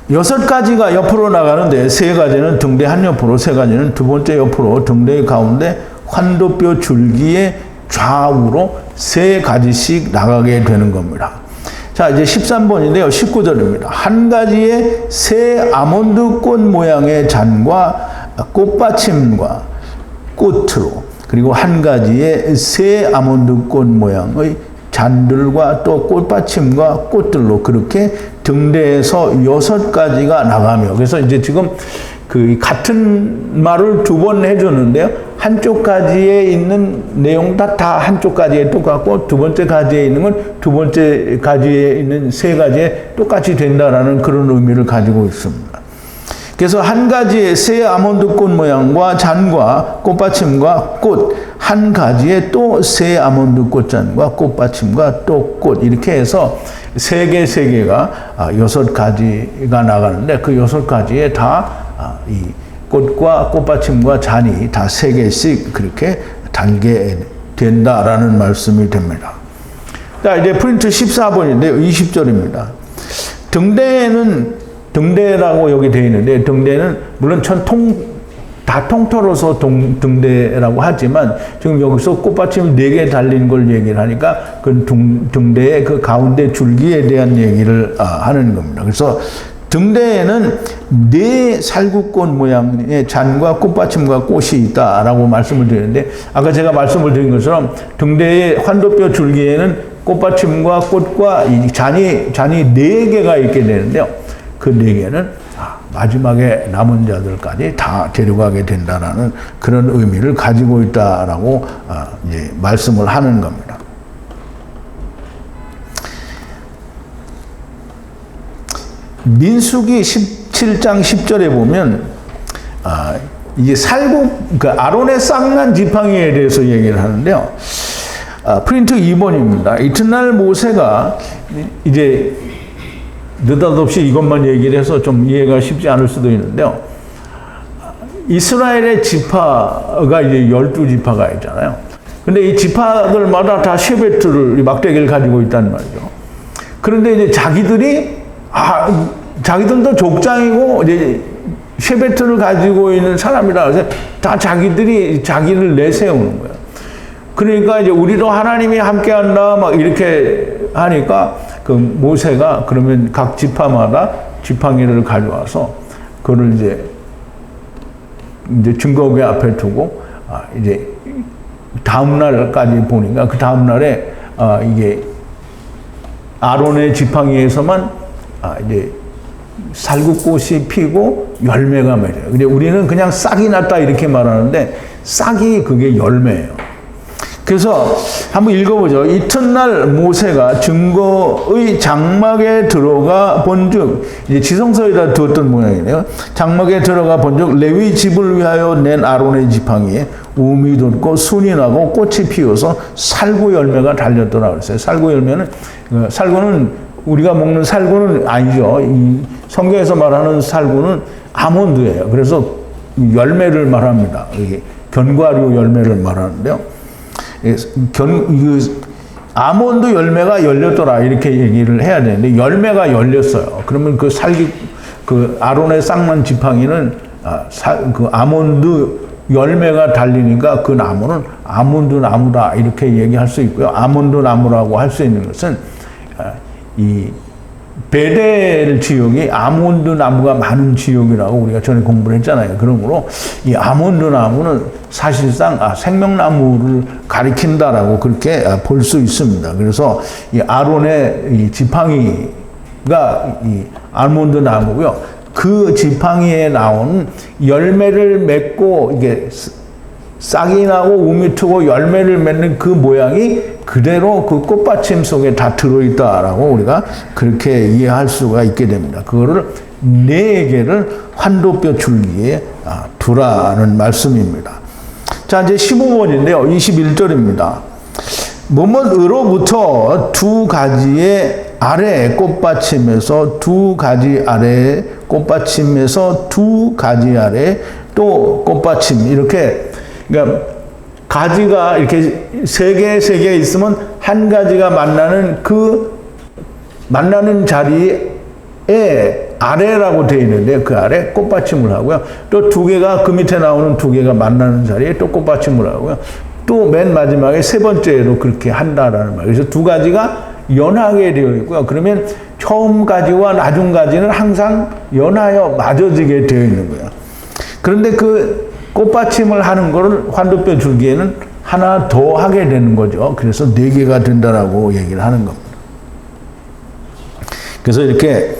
6가지가 옆으로 나가는데 3가지는 등대 한 옆으로, 3가지는 2번째 옆으로 등대 가운데 환도뼈 줄기의 좌우로 3가지씩 나가게 되는 겁니다. 자, 이제 13번인데요. 19절입니다. 한 가지의 새 아몬드 꽃 모양의 잔과 꽃받침과 꽃으로 그리고 한 가지의 새 아몬드 꽃 모양의 잔들과 또 꽃받침과 꽃들로 그렇게 등대에서 6가지가 나가며 그래서 이제 지금 그 같은 말을 2번 해줬는데요. 한쪽 가지에 있는 내용 다 한쪽 가지에 똑같고 2번째 가지에 있는 건 2번째 가지에 있는 3가지에 똑같이 된다라는 그런 의미를 가지고 있습니다. 그래서 한 가지의 새 아몬드 꽃 모양과 잔과 꽃받침과 꽃, 한 가지에 또 새 아몬드 꽃잔과 꽃받침과 또 꽃 이렇게 해서 3개가 6가지가 나가는데 그 6가지에 다 이 꽃과 꽃받침과 잔이 다 3개씩 그렇게 달게 된다라는 말씀이 됩니다. 자, 이제 프린트 14번인데요. 20절입니다. 등대라고 여기 되어 있는데 등대는 물론 다 통틀어서 등대라고 하지만 지금 여기서 꽃받침이 4개 달린 걸 얘기를 하니까 그 등대의 그 가운데 줄기에 대한 얘기를 하는 겁니다. 그래서 등대에는 4 살구꽃 모양의 잔과 꽃받침과 꽃이 있다라고 말씀을 드리는데 아까 제가 말씀을 드린 것처럼 등대의 환도뼈 줄기에는 꽃받침과 꽃과 이 잔이 4개가 있게 되는데요. 그 4개는 마지막에 남은 자들까지 다 데려가게 된다라는 그런 의미를 가지고 있다라고 이제 말씀을 하는 겁니다. 민수기 17장 10절에 보면 이게 그 아론의 쌍난 지팡이에 대해서 얘기를 하는데요. 프린트 2번입니다. 이튿날 모세가 이제 느닷없이 이것만 얘기를 해서 좀 이해가 쉽지 않을 수도 있는데요. 이스라엘의 지파가 이제 12지파가 있잖아요. 근데 이 지파들마다 다 셰베트를, 막대기를 가지고 있단 말이죠. 그런데 이제 자기들도 족장이고, 이제 셰베트를 가지고 있는 사람이라 해서 다 자기들이 자기를 내세우는 거예요. 그러니까 이제 우리도 하나님이 함께 한다, 막 이렇게 하니까 그 모세가 그러면 각 지파마다 지팡이를 가져와서 그걸 이제 증거궤 앞에 두고, 이제 다음날까지 보니까 그 다음날에, 이게 아론의 지팡이에서만, 이제 살구꽃이 피고 열매가 맺어요. 근데 우리는 그냥 싹이 났다 이렇게 말하는데 싹이 그게 열매예요. 그래서 한번 읽어보죠. 이튿날 모세가 증거의 장막에 들어가 본즉, 이제 지성소에다 두었던 모양이네요. 장막에 들어가 본즉 레위 집을 위하여 낸 아론의 지팡이에 우미 돋고 순이 나고 꽃이 피어서 살구 열매가 달렸더라 그랬어요. 살구 열매는, 살구는 우리가 먹는 살구는 아니죠. 이 성경에서 말하는 살구는 아몬드예요. 그래서 열매를 말합니다. 이게 견과류 열매를 말하는데요. 아몬드 열매가 열렸더라 이렇게 얘기를 해야 되는데 열매가 열렸어요. 그러면 그 아론의 쌍만 지팡이는 그 아몬드 열매가 달리니까 그 나무는 아몬드 나무다 이렇게 얘기할 수 있고요. 아몬드 나무라고 할 수 있는 것은 이 베델 지역이 아몬드 나무가 많은 지역이라고 우리가 전에 공부를 했잖아요. 그러므로 이 아몬드 나무는 사실상 생명나무를 가리킨다라고 그렇게 볼 수 있습니다. 그래서 이 아론의 이 지팡이가 이 아몬드 나무고요. 그 지팡이에 나온 열매를 맺고 이게 싹이 나고 우미 트고 열매를 맺는 그 모양이 그대로 그 꽃받침 속에 다 들어있다라고 우리가 그렇게 이해할 수가 있게 됩니다. 그거를 4개를 환도뼈 줄기에 두라는 말씀입니다. 자, 이제 15번인데요. 21절입니다. 뭐뭐으로부터 2가지의 아래 꽃받침에서 2가지 아래 꽃받침에서 2가지 아래 또 꽃받침 이렇게, 그러니까 가지가 이렇게 3개 있으면 한 가지가 만나는 자리에 아래라고 되어 있는데 그 아래 꽃받침을 하고요. 또 2개가 그 밑에 나오는 2개가 만나는 자리에 또 꽃받침을 하고요. 또 맨 마지막에 3번째로 그렇게 한다라는 말. 그래서 2가지가 연하게 되어 있고요. 그러면 처음 가지와 나중 가지는 항상 연하여 맞아지게 되어 있는 거예요. 그런데 그 꽃받침을 하는 거를 환도뼈 줄기에는 하나 더 하게 되는 거죠. 그래서 4개가 된다라고 얘기를 하는 겁니다. 그래서 이렇게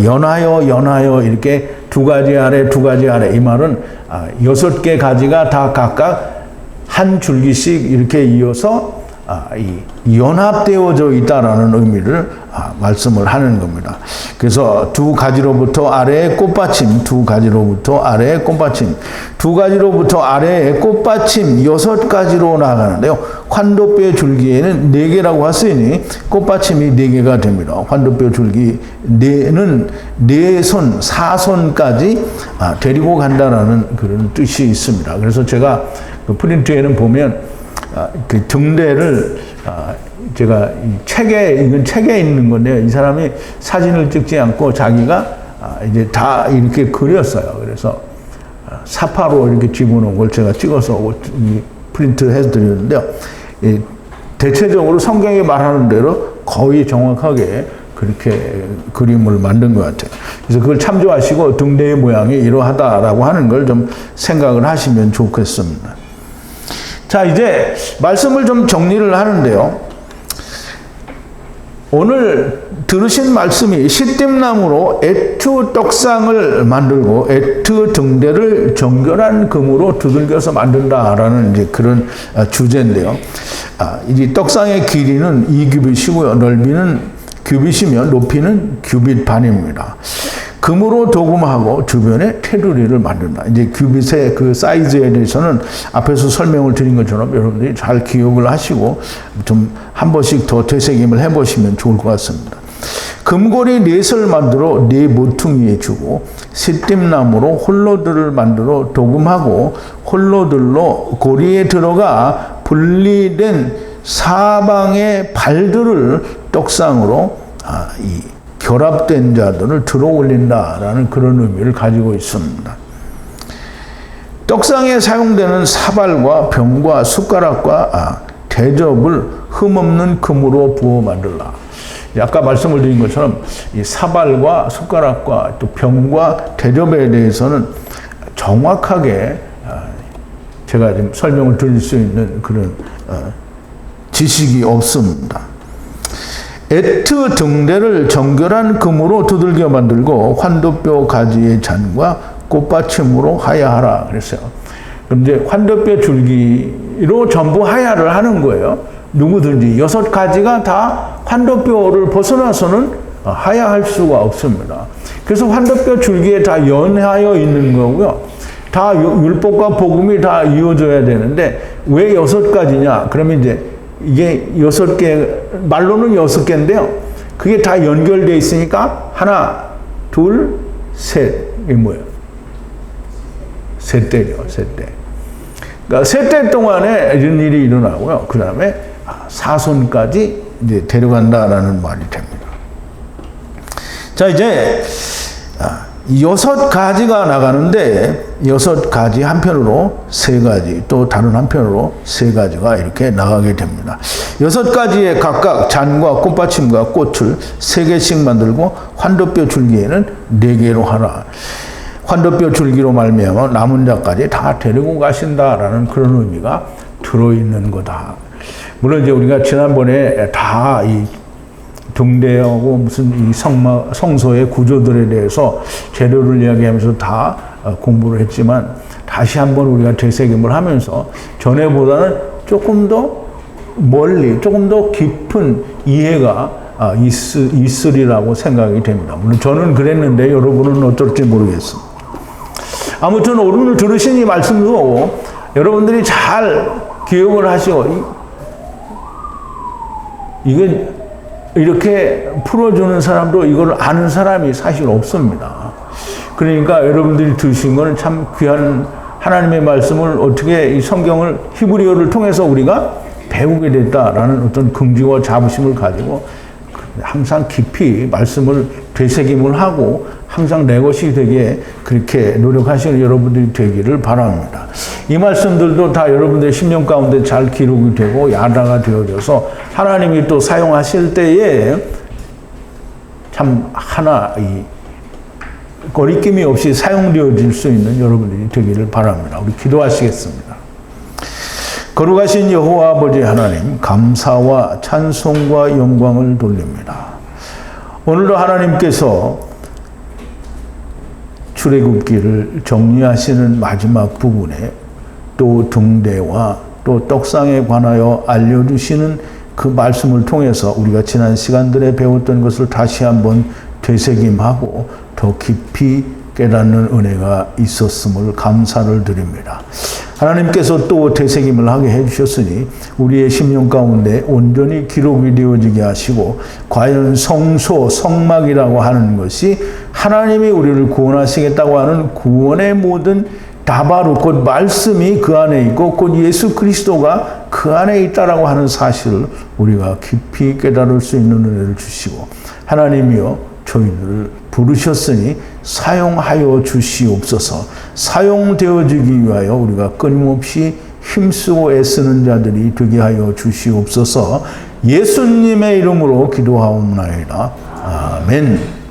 연하여 이렇게 2가지 아래 2가지 아래 이 말은 6개 가지가 다 각각 한 줄기씩 이렇게 이어서 연합되어져 있다라는 의미를 말씀을 하는 겁니다. 그래서 2가지로부터 아래의 꽃받침, 2가지로부터 아래의 꽃받침, 2가지로부터 아래의 꽃받침 6가지로 나가는데요. 환도뼈 줄기에는 4개라고 했으니 꽃받침이 4개가 됩니다. 환도뼈 줄기 4는 4손, 4손까지 데리고 간다라는 그런 뜻이 있습니다. 그래서 제가 그 프린트에는 보면 그 등대를 제가 이건 책에 있는 건데요. 이 사람이 사진을 찍지 않고 자기가 이제 다 이렇게 그렸어요. 그래서 사파로 이렇게 집어넣은 걸 제가 찍어서 프린트 해서 드렸는데요. 대체적으로 성경이 말하는 대로 거의 정확하게 그렇게 그림을 만든 것 같아요. 그래서 그걸 참조하시고 등대의 모양이 이러하다라고 하는 걸 좀 생각을 하시면 좋겠습니다. 자, 이제 말씀을 좀 정리를 하는데요. 오늘 들으신 말씀이 시띠나무로 에투 떡상을 만들고 에투 등대를 정결한 금으로 두들겨서 만든다라는 이제 그런 주제인데요. 이 떡상의 길이는 2규빗이고요. 넓이는 규빗이며 높이는 규빗 반입니다. 금으로 도금하고 주변에 테두리를 만든다. 이제 규빗의 그 사이즈에 대해서는 앞에서 설명을 드린 것처럼 여러분들이 잘 기억을 하시고 좀 한 번씩 더 되새김을 해보시면 좋을 것 같습니다. 금고리 넷을 만들어 네 모퉁이에 주고 시띠나무로 홀로들을 만들어 도금하고 홀로들로 고리에 들어가 분리된 사방의 발들을 떡상으로 이 결합된 자들을 들어 올린다라는 그런 의미를 가지고 있습니다. 떡상에 사용되는 사발과 병과 숟가락과 대접을 흠없는 금으로 부어 만들라. 아까 말씀을 드린 것처럼 이 사발과 숟가락과 또 병과 대접에 대해서는 정확하게 제가 지금 설명을 드릴 수 있는 그런 지식이 없습니다. 에트 등대를 정결한 금으로 두들겨 만들고 환도뼈 가지의 잔과 꽃받침으로 하야하라 그랬어요. 그럼 이제 환도뼈 줄기로 전부 하야를 하는 거예요. 누구든지 6가지가 다 환도뼈를 벗어나서는 하야할 수가 없습니다. 그래서 환도뼈 줄기에 다 연하여 있는 거고요. 다 율법과 복음이 다 이어져야 되는데 왜 6가지냐? 그러면 이제 이게 6개, 말로는 6개인데요. 그게 다 연결되어 있으니까 하나, 둘, 셋. 이게 뭐예요? 셋대죠, 셋대. 그러니까 셋대 동안에 이런 일이 일어나고요. 그 다음에 사손까지 이제 데려간다라는 말이 됩니다. 자, 이제 6가지가 나가는데 6가지 한편으로 3가지 또 다른 한편으로 3가지가 이렇게 나가게 됩니다. 6가지에 각각 잔과 꽃받침과 꽃을 3개씩 만들고 환도뼈 줄기에는 4개로 하라. 환도뼈 줄기로 말미암아 남은 자까지 다 데리고 가신다라는 그런 의미가 들어있는 거다. 물론 이제 우리가 지난번에 다 이 등대하고 무슨 이 성소의 구조들에 대해서 재료를 이야기하면서 다 공부를 했지만 다시 한번 우리가 되새김을 하면서 전에보다는 조금 더 멀리, 조금 더 깊은 이해가 있으리라고 생각이 됩니다. 물론 저는 그랬는데 여러분은 어떨지 모르겠습니다. 아무튼 오늘 들으신 이 말씀도 여러분들이 잘 기억을 하시고 이게 이렇게 풀어주는 사람도 이걸 아는 사람이 사실 없습니다. 그러니까 여러분들이 들으신 거는 참 귀한 하나님의 말씀을 어떻게 이 성경을 히브리어를 통해서 우리가 배우게 됐다라는 어떤 긍지와 자부심을 가지고 항상 깊이 말씀을 되새김을 하고 항상 내 것이 되게 그렇게 노력하시는 여러분들이 되기를 바랍니다. 이 말씀들도 다 여러분들의 심령 가운데 잘 기록이 되고 야다가 되어져서 하나님이 또 사용하실 때에 참 하나 이 거리낌이 없이 사용되어질 수 있는 여러분들이 되기를 바랍니다. 우리 기도하시겠습니다. 거룩하신 여호와 아버지 하나님, 감사와 찬송과 영광을 돌립니다. 오늘도 하나님께서 출애굽기를 정리하시는 마지막 부분에 또 등대와 또 떡상에 관하여 알려주시는 그 말씀을 통해서 우리가 지난 시간들에 배웠던 것을 다시 한번 되새김하고 더 깊이 깨닫는 은혜가 있었음을 감사를 드립니다. 하나님께서 또 되새김을 하게 해주셨으니 우리의 심령 가운데 온전히 기록이 되어지게 하시고 과연 성소, 성막이라고 하는 것이 하나님이 우리를 구원하시겠다고 하는 구원의 모든 다바로 곧 말씀이 그 안에 있고 곧 예수 그리스도가 그 안에 있다라고 하는 사실을 우리가 깊이 깨달을 수 있는 은혜를 주시고 하나님이여 저희들을 부르셨으니 사용하여 주시옵소서. 사용되어지기 위하여 우리가 끊임없이 힘쓰고 애쓰는 자들이 되게 하여 주시옵소서. 예수님의 이름으로 기도하옵나이다. 아멘.